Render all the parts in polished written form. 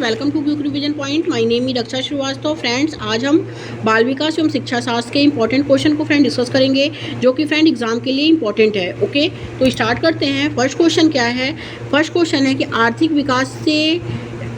Welcome to quick revision point. My name is Raksha Srivastava. Friends, आज हम बाल विकास एवं शिक्षा शास्त्र के इंपॉर्टेंट क्वेश्चन को फ्रेंड डिस्कस करेंगे, जो कि फ्रेंड एग्जाम के लिए इंपॉर्टेंट है। ओके, तो स्टार्ट करते हैं। फर्स्ट क्वेश्चन क्या है? फर्स्ट क्वेश्चन है कि आर्थिक विकास से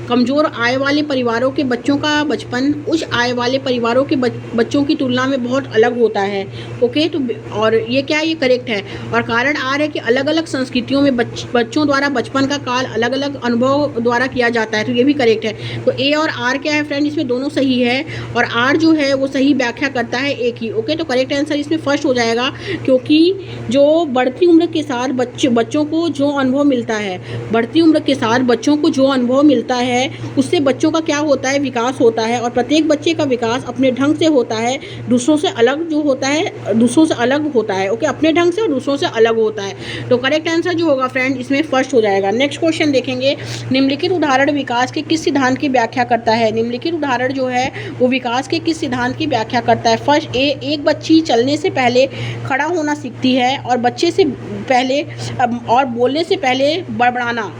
कमज़ोर आय वाले परिवारों के बच्चों का बचपन उच्च आय वाले परिवारों के बच्चों की तुलना में बहुत अलग होता है। ओके, तो और ये क्या, ये करेक्ट है। और कारण आर है कि अलग अलग संस्कृतियों में बच्चों द्वारा बचपन का काल अलग अलग अनुभव द्वारा किया जाता है, तो ये भी करेक्ट है। तो ए और आर क्या है फ्रेंड, इसमें दोनों सही है, और आर जो है वो सही व्याख्या करता है एक ही। ओके, तो करेक्ट आंसर इसमें फर्स्ट हो जाएगा, क्योंकि जो बढ़ती उम्र के साथ बच्चों को जो अनुभव मिलता है, बढ़ती उम्र के साथ बच्चों को जो अनुभव मिलता है उससे बच्चों का क्या होता है, विकास होता है। और प्रत्येक बच्चे का विकास अपने ढंग से होता है, दूसरों से अलग जो होता है, दूसरों से अलग होता है। ओके, अपने ढंग से और दूसरों से अलग होता है। तो करेक्ट आंसर जो होगा फ्रेंड इसमें फर्स्ट हो जाएगा। नेक्स्ट क्वेश्चन देखेंगे। निम्नलिखित उदाहरण विकास के किस सिद्धांत की व्याख्या करता है? निम्नलिखित उदाहरण जो है वो विकास के किस सिद्धांत की व्याख्या करता है? फर्स्ट ए, एक बच्ची चलने से पहले खड़ा होना सीखती है और बच्चे से पहले और बोलने से पहले बड़बड़ाना।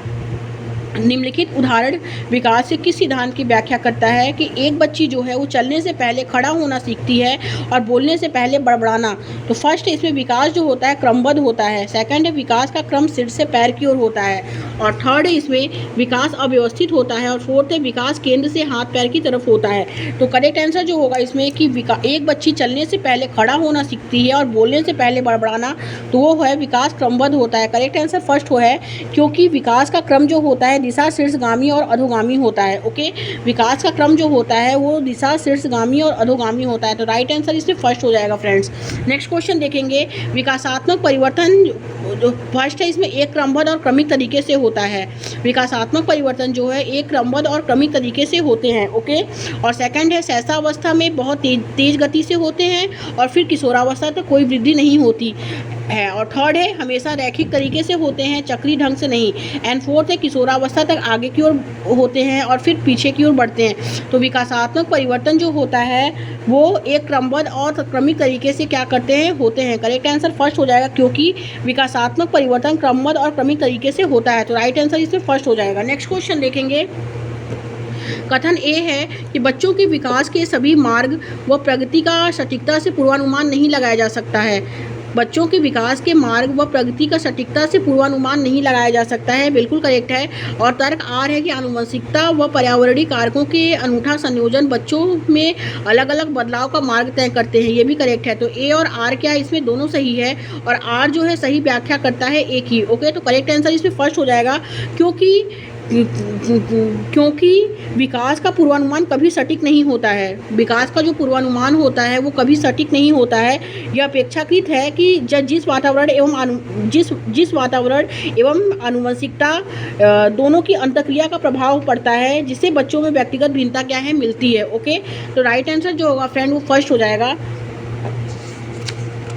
निम्नलिखित उदाहरण विकास के किस सिद्धांत की व्याख्या करता है? कि एक बच्ची जो है वो चलने से पहले खड़ा होना सीखती है और बोलने से पहले बड़बड़ाना। तो फर्स्ट इसमें विकास जो होता है क्रमबद्ध होता है, सेकंड है विकास का क्रम सिर से पैर की ओर होता है, और थर्ड है इसमें विकास अव्यवस्थित होता है, और फोर्थ है विकास केंद्र से हाथ पैर की तरफ होता है। तो करेक्ट आंसर जो होगा इसमें कि एक बच्ची चलने से पहले खड़ा होना सीखती है और बोलने से पहले बड़बड़ाना, तो वो है विकास क्रमबद्ध होता है। करेक्ट आंसर फर्स्ट हो है, क्योंकि विकास का क्रम जो होता है दिशा शीर्षगामी और अधोगामी होता है। ओके, विकास का क्रम जो होता है वो दिशा शीर्षगामी और अधोगामी होता है। तो राइट आंसर इसमें फर्स्ट हो जाएगा फ्रेंड्स। नेक्स्ट क्वेश्चन देखेंगे। विकासात्मक परिवर्तन जो फर्स्ट है इसमें एक क्रमबद्ध और क्रमिक तरीके से होता है। विकासात्मक परिवर्तन जो है एक क्रमबद्ध और क्रमिक तरीके से होते हैं। ओके, और सेकंड है शैशवावस्था में बहुत तेज गति से होते हैं, और फिर किशोरावस्था तक कोई वृद्धि नहीं होती है, और थर्ड है हमेशा रैखिक तरीके से होते हैं, चक्री ढंग से नहीं। एंड फोर्थ है किशोरावस्था तक आगे की ओर होते हैं और फिर पीछे की ओर बढ़ते हैं। तो विकासात्मक परिवर्तन जो होता है वो एक क्रमबद्ध और क्रमिक तरीके से क्या करते हैं, होते हैं। करेक्ट आंसर फर्स्ट हो जाएगा, क्योंकि विकासात्मक परिवर्तन क्रमबद्ध और क्रमिक तरीके से होता है। तो राइट आंसर इसमें फर्स्ट हो जाएगा। नेक्स्ट क्वेश्चन देखेंगे। कथन ए है कि बच्चों के विकास के सभी मार्ग व प्रगति का सटीकता से पूर्वानुमान नहीं लगाया जा सकता है। बच्चों के विकास के मार्ग व प्रगति का सटीकता से पूर्वानुमान नहीं लगाया जा सकता है, बिल्कुल करेक्ट है। और तर्क आर है कि आनुवंशिकता व पर्यावरणीय कारकों के अनूठा संयोजन बच्चों में अलग अलग बदलाव का मार्ग तय करते हैं, ये भी करेक्ट है। तो ए और आर क्या है, इसमें दोनों सही है, और आर जो है सही व्याख्या करता है एक ही। ओके, तो करेक्ट आंसर इसमें फर्स्ट हो जाएगा, क्योंकि विकास का पूर्वानुमान कभी सटीक नहीं होता है। विकास का जो पूर्वानुमान होता है वो कभी सटीक नहीं होता है। यह अपेक्षाकृत है कि जिस वातावरण एवं आनुवंशिकता दोनों की अंतःक्रिया का प्रभाव पड़ता है, जिससे बच्चों में व्यक्तिगत भिन्नता क्या है, मिलती है। ओके, तो राइट आंसर जो होगा फ्रेंड वो फर्स्ट हो जाएगा।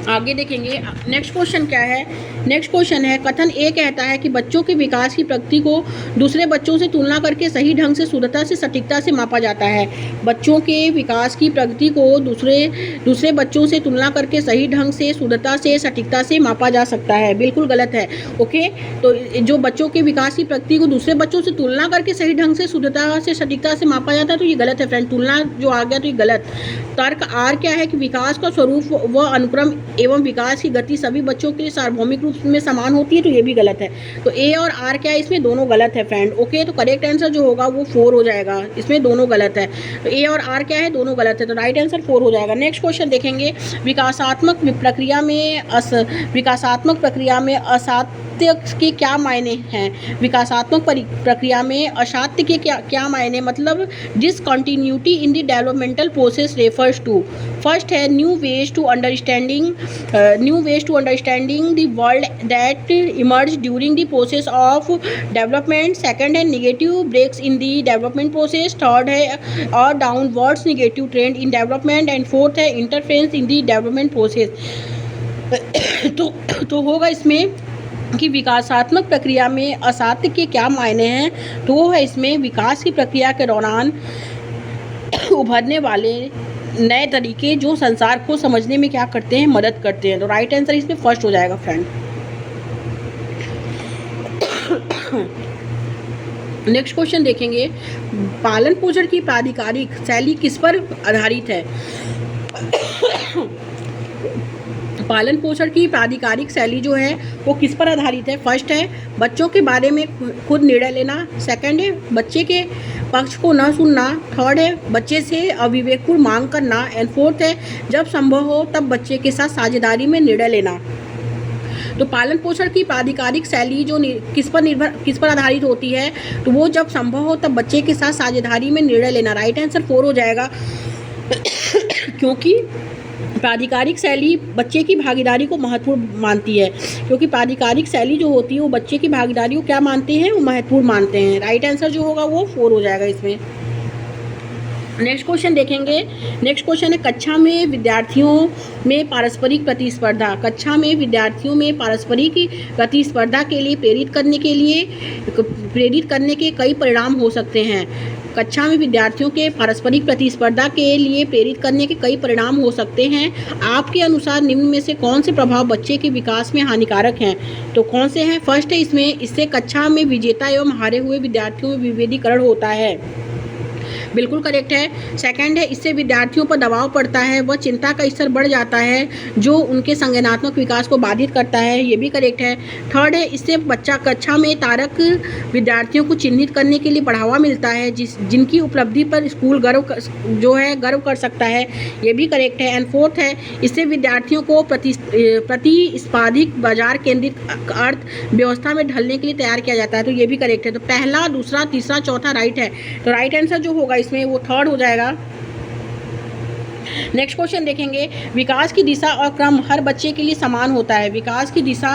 आगे देखेंगे। नेक्स्ट क्वेश्चन क्या है? नेक्स्ट क्वेश्चन है, कथन ए कहता है कि बच्चों के विकास की प्रगति को दूसरे बच्चों से तुलना करके सही ढंग से शुद्धता से सटीकता से मापा जाता है। बच्चों के विकास की प्रगति को दूसरे बच्चों से तुलना करके सही ढंग से शुद्धता से सटीकता से मापा जा सकता है, बिल्कुल गलत है। ओके, तो जो बच्चों के विकास की प्रगति को दूसरे बच्चों से तुलना करके सही ढंग से शुद्धता से सटीकता से मापा जाता है, तो ये गलत है फ्रेंड। तुलना जो आ गया तो ये गलत। तर्क आर क्या है कि विकास का स्वरूप व अनुक्रम एवं विकास की गति सभी बच्चों के लिए सार्वभौमिक रूप में समान होती है, तो ये भी गलत है। तो ए और आर क्या है, इसमें दोनों गलत है फ्रेंड। ओके, तो करेक्ट आंसर जो होगा वो 4 हो जाएगा, इसमें दोनों गलत है। तो ए और आर क्या है, दोनों गलत है, तो राइट आंसर 4 हो जाएगा। नेक्स्ट क्वेश्चन देखेंगे। विकासात्मक प्रक्रिया में असात्य के क्या मायने हैं? विकासात्मक प्रक्रिया में असात्य के क्या मायने, मतलब discontinuity in the developmental process refers to. First है new ways to understanding the world that emerge during the process of development. Second है negative breaks in the development process. Third है और downwards negative trend in development. And fourth है interference in the development process. तो होगा इसमें कि विकासात्मक प्रक्रिया में असात्य के क्या मायने हैं, तो वो है इसमें विकास की प्रक्रिया के दौरान उभरने वाले नए तरीके जो संसार को समझने में क्या करते हैं, मदद करते हैं। तो राइट आंसर इसमें फर्स्ट हो जाएगा फ्रेंड। नेक्स्ट क्वेश्चन देखेंगे, पालन पोषण की प्राधिकारिक शैली किस पर आधारित है? पालन पोषण की प्राधिकारिक शैली जो है वो किस पर आधारित है? फर्स्ट है बच्चों के बारे में खुद निर्णय लेना, सेकंड है बच्चे के पक्ष को न सुनना, थर्ड है बच्चे से अविवेकपूर्ण मांग करना, एंड फोर्थ है जब संभव हो तब बच्चे के साथ साझेदारी में निर्णय लेना। तो पालन पोषण की प्राधिकारिक शैली जो किस पर आधारित होती है? तो वो जब संभव हो तब बच्चे के साथ साझेदारी में निर्णय लेना। राइट आंसर 4 हो जाएगा क्योंकि प्राधिकारिक शैली बच्चे की भागीदारी को महत्वपूर्ण मानती है, क्योंकि प्राधिकारिक शैली जो होती है वो बच्चे की भागीदारी को क्या मानते हैं? वो महत्वपूर्ण मानते हैं। राइट आंसर जो होगा वो 4 हो जाएगा इसमें। नेक्स्ट क्वेश्चन देखेंगे। नेक्स्ट क्वेश्चन है कक्षा में विद्यार्थियों में पारस्परिक प्रतिस्पर्धा। कक्षा में विद्यार्थियों में पारस्परिक प्रतिस्पर्धा के लिए प्रेरित करने के कई परिणाम हो सकते हैं। कक्षा में विद्यार्थियों के पारस्परिक प्रतिस्पर्धा के लिए प्रेरित करने के कई परिणाम हो सकते हैं। आपके अनुसार निम्न में से कौन से प्रभाव बच्चे के विकास में हानिकारक हैं? तो कौन से हैं? फर्स्ट है इससे कक्षा में विजेता एवं हारे हुए विद्यार्थियों में विभेदीकरण होता है, बिल्कुल करेक्ट है। सेकंड है इससे विद्यार्थियों पर दबाव पड़ता है, वह चिंता का स्तर बढ़ जाता है जो उनके संज्ञानात्मक विकास को बाधित करता है, ये भी करेक्ट है। थर्ड है इससे बच्चा कक्षा में तारक विद्यार्थियों को चिन्हित करने के लिए बढ़ावा मिलता है जिनकी उपलब्धि पर स्कूल गर्व कर सकता है, ये भी करेक्ट है। एंड फोर्थ है इससे विद्यार्थियों को प्रतिस्पर्धिक बाजार केंद्रित अर्थव्यवस्था में ढलने के लिए तैयार किया जाता है, तो ये भी करेक्ट है। तो पहला, दूसरा, तीसरा, चौथा राइट है, तो राइट आंसर जो होगा इसमें वो 3rd हो जाएगा। नेक्स्ट क्वेश्चन देखेंगे, विकास की दिशा और क्रम हर बच्चे के लिए समान होता है। विकास की दिशा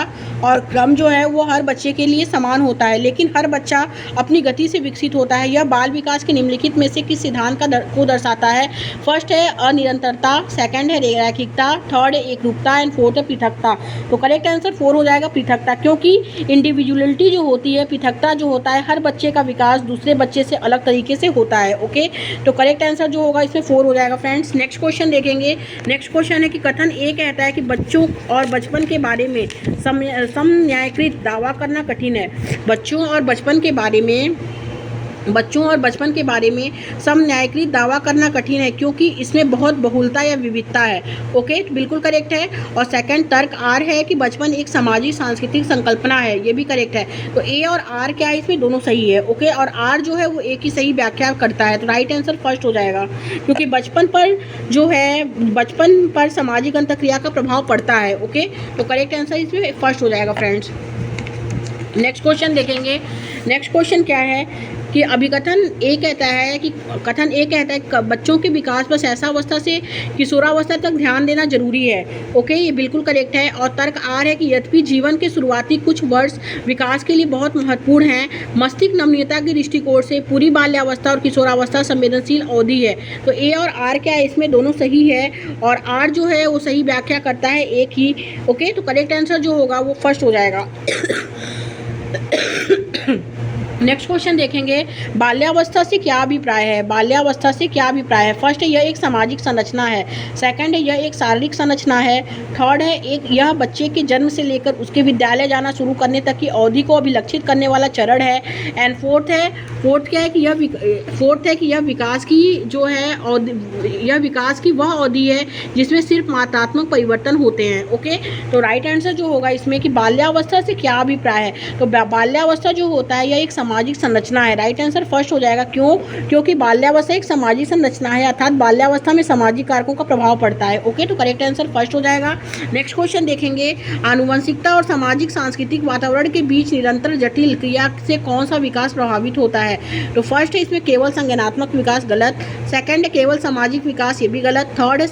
और क्रम जो है वो हर बच्चे के लिए समान होता है, लेकिन हर बच्चा अपनी गति से विकसित होता है। यह बाल विकास के निम्नलिखित में से किस सिद्धांत को दर्शाता है? फर्स्ट है अनिरंतरता, सेकंड है रैखिकता, थर्ड है एकरूपता, एंड फोर्थ है पृथकता। तो करेक्ट आंसर 4 हो जाएगा पृथकता, क्योंकि इंडिविजुअलिटी जो होती है, पृथकता जो होता है, हर बच्चे का विकास दूसरे बच्चे से अलग तरीके से होता है। ओके, तो करेक्ट आंसर जो होगा इसमें 4 हो जाएगा फ्रेंड्स। नेक्स्ट क्वेश्चन देखेंगे। नेक्स्ट क्वेश्चन है कि कथन ए कहता है कि बच्चों और बचपन के बारे में समन्यायकृत दावा करना कठिन है। बच्चों और बचपन के बारे में समन्यायकृत दावा करना कठिन है क्योंकि इसमें बहुत बहुलता या विविधता है। ओके, बिल्कुल करेक्ट है। और सेकंड तर्क आर है कि बचपन एक सामाजिक सांस्कृतिक संकल्पना है, ये भी करेक्ट है। तो ए और आर क्या है इसमें? दोनों सही है। ओके, और आर जो है वो एक ही सही व्याख्या करता है, तो राइट आंसर फर्स्ट हो जाएगा, क्योंकि बचपन पर सामाजिक अंतःक्रिया का प्रभाव पड़ता है। ओके, तो करेक्ट आंसर इसमें फर्स्ट हो जाएगा फ्रेंड्स। नेक्स्ट क्वेश्चन देखेंगे। नेक्स्ट क्वेश्चन क्या है कि कथन ए कहता है कि बच्चों के विकास पर शैशवावस्था से किशोरावस्था तक ध्यान देना जरूरी है। ओके, ये बिल्कुल करेक्ट है। और तर्क आर है कि यद्यपि जीवन के शुरुआती कुछ वर्ष विकास के लिए बहुत महत्वपूर्ण हैं, मस्तिष्क नमनीयता के दृष्टिकोण से पूरी बाल्यावस्था और किशोरावस्था संवेदनशील अवधि है। तो ए और आर क्या है इसमें? दोनों सही है, और आर जो है वो सही व्याख्या करता है एक ही। ओके, तो करेक्ट आंसर जो होगा वो फर्स्ट हो जाएगा। नेक्स्ट क्वेश्चन देखेंगे, बाल्यावस्था से क्या अभिप्राय है? बाल्यावस्था से क्या अभिप्राय है? फर्स्ट है यह एक सामाजिक संरचना है, सेकंड है यह एक शारीरिक संरचना है, थर्ड है यह बच्चे के जन्म से लेकर उसके विद्यालय जाना शुरू करने तक की अवधि को अभिलक्षित करने वाला चरण है, एंड फोर्थ है कि यह विकास की वह अवधि है जिसमें सिर्फ मात्रात्मक परिवर्तन होते हैं। ओके, तो राइट आंसर जो होगा इसमें कि बाल्यावस्था से क्या अभिप्राय है? तो बाल्यावस्था जो होता है यह एक सामाजिक संरचना है। राइट आंसर फर्स्ट हो जाएगा। क्यों? क्योंकि बाल्यावस्था एक सामाजिक संरचना है, अर्थात बाल्यावस्था में सामाजिक कारकों का प्रभाव पड़ता है। ओके, तो करेक्ट आंसर फर्स्ट हो जाएगा। नेक्स्ट क्वेश्चन देखेंगे, आनुवंशिकता और सामाजिक सांस्कृतिक वातावरण के बीच निरंतर जटिल क्रिया से कौन सा विकास प्रभावित होता है? तो फर्स्ट है इसमें केवल संज्ञानात्मक विकास, गलत। सेकंड है केवल सामाजिक विकास, ये भी गलत। थर्ड है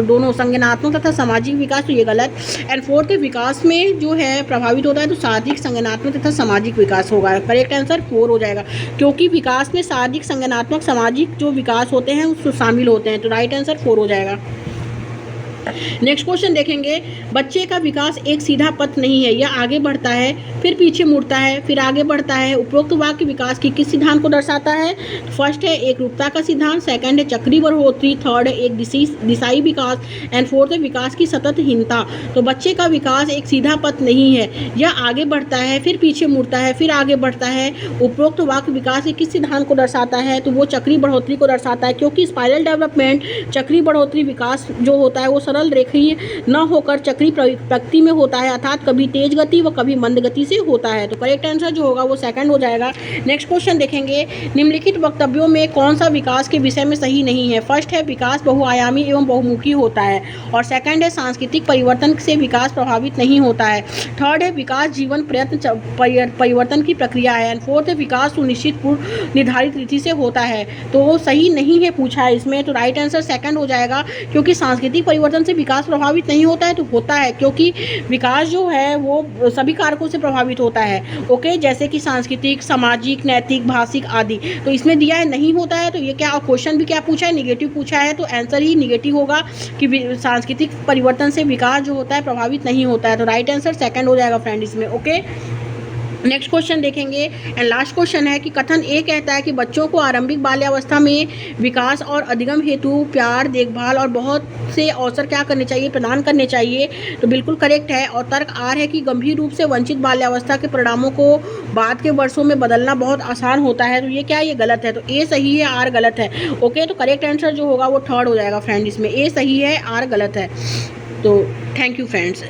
दोनों संज्ञानात्मक तथा सामाजिक विकास, तो ये गलत। एंड फोर्थ है विकास में जो है प्रभावित होता है तो शारीरिक, संज्ञानात्मक तथा सामाजिक विकास होगा। करेक्ट आंसर 4 हो जाएगा, क्योंकि विकास में शारीरिक, संज्ञानात्मक, सामाजिक जो विकास होते हैं उसमें शामिल होते हैं, तो राइट आंसर 4 हो जाएगा। नेक्स्ट क्वेश्चन देखेंगे, बच्चे का विकास एक सीधा पथ नहीं है, यह आगे बढ़ता है फिर पीछे मुड़ता है फिर आगे बढ़ता है। उपरोक्त वाक्य विकास की किस सिद्धांत को दर्शाता है? फर्स्ट है एक रूपता का सिद्धांत, सेकंड है चक्रीय बढ़ोतरी, थर्ड है एक दिशाई विकास एंड फोर्थ है विकास की सततहीनता। तो बच्चे का विकास एक सीधा पथ नहीं है, यह आगे बढ़ता है फिर पीछे मुड़ता है फिर आगे बढ़ता है। उपरोक्त वाक्य विकास के किस सिद्धांत को दर्शाता है? तो वो चक्रीय बढ़ोतरी को दर्शाता है, क्योंकि स्पाइरल डेवलपमेंट चक्रीय बढ़ोतरी विकास जो होता है वो सरल रेखीय न होकर चक्रीय प्रकृति में होता है, अर्थात कभी तेज गति व कभी मंद गति से होता है। तो करेक्ट आंसर जो होगा वो सेकंड हो जाएगा। नेक्स्ट क्वेश्चन देखेंगे, निम्नलिखित वक्तव्यों में कौन सा विकास के विषय में सही नहीं है? फर्स्ट है विकास बहुआयामी एवं बहुमुखी होता है, और सेकंड है सांस्कृतिक परिवर्तन से विकास प्रभावित नहीं होता है, थर्ड है विकास जीवन प्रयत्न परिवर्तन की प्रक्रिया है, एंड फोर्थ है विकास सुनिश्चित पूर्व निर्धारित रीति से होता है। तो वो सही नहीं है पूछा है इसमें, तो राइट आंसर सेकंड हो जाएगा, क्योंकि सांस्कृतिक परिवर्तन से विकास प्रभावित नहीं होता है। तो होता है, क्योंकि विकास जो है वो सभी कारकों से प्रभावित होता है, ओके, जैसे कि सांस्कृतिक, सामाजिक, नैतिक, भाषिक आदि। तो इसमें दिया है नहीं होता है, तो ये क्या क्वेश्चन भी क्या पूछा है, निगेटिव पूछा है, तो आंसर ही निगेटिव होगा कि सांस्कृतिक परिवर्तन से विकास जो होता है प्रभावित नहीं होता है। तो राइट आंसर सेकंड हो जाएगा फ्रेंड इसमें, ओके। नेक्स्ट क्वेश्चन देखेंगे एंड लास्ट क्वेश्चन है कि कथन ए कहता है कि बच्चों को आरंभिक बाल्यावस्था में विकास और अधिगम हेतु प्यार, देखभाल और बहुत से अवसर क्या करने चाहिए, प्रदान करने चाहिए। तो बिल्कुल करेक्ट है। और तर्क आर है कि गंभीर रूप से वंचित बाल्यावस्था के परिणामों को बाद के वर्षों में बदलना बहुत आसान होता है। तो ये क्या, ये गलत है, तो ए सही है, आर गलत है, ओके। तो करेक्ट आंसर जो होगा वो थर्ड हो जाएगा फ्रेंड इसमें, ए सही है, आर गलत है। तो थैंक यू फ्रेंड्स।